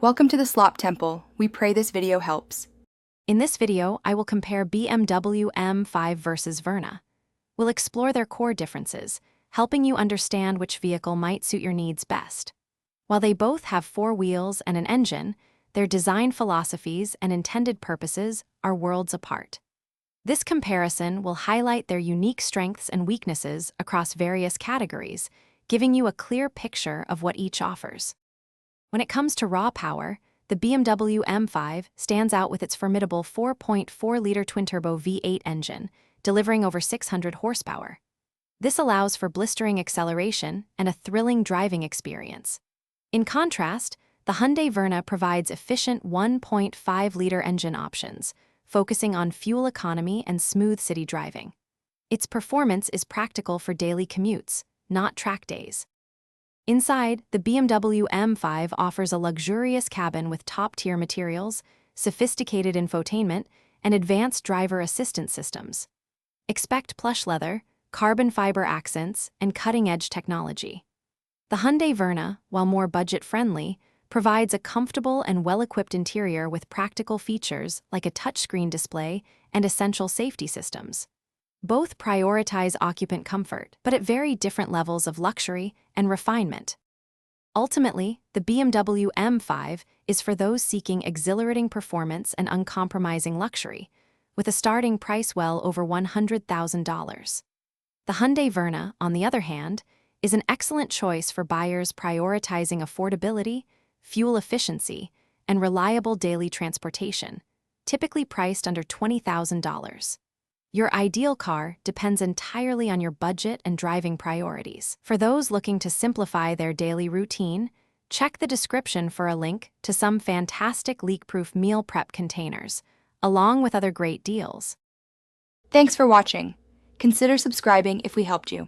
Welcome to the Slop Temple. We pray this video helps. In this video, I will compare BMW M5 versus Verna. We'll explore their core differences, helping you understand which vehicle might suit your needs best. While they both have 4 wheels and an engine, their design philosophies and intended purposes are worlds apart. This comparison will highlight their unique strengths and weaknesses across various categories, giving you a clear picture of what each offers. When it comes to raw power, the BMW M5 stands out with its formidable 4.4-liter twin-turbo V8 engine, delivering over 600 horsepower. This allows for blistering acceleration and a thrilling driving experience. In contrast, the Hyundai Verna provides efficient 1.5-liter engine options, focusing on fuel economy and smooth city driving. Its performance is practical for daily commutes, not track days. Inside, the BMW M5 offers a luxurious cabin with top-tier materials, sophisticated infotainment, and advanced driver assistance systems. Expect plush leather, carbon fiber accents, and cutting-edge technology. The Hyundai Verna, while more budget-friendly, provides a comfortable and well-equipped interior with practical features like a touchscreen display and essential safety systems. Both prioritize occupant comfort, but at very different levels of luxury and refinement. Ultimately, the BMW M5 is for those seeking exhilarating performance and uncompromising luxury, with a starting price well over $100,000. The Hyundai Verna, on the other hand, is an excellent choice for buyers prioritizing affordability, fuel efficiency, and reliable daily transportation, typically priced under $20,000. Your ideal car depends entirely on your budget and driving priorities. For those looking to simplify their daily routine, check the description for a link to some fantastic leak-proof meal prep containers, along with other great deals. Thanks for watching. Consider subscribing if we helped you.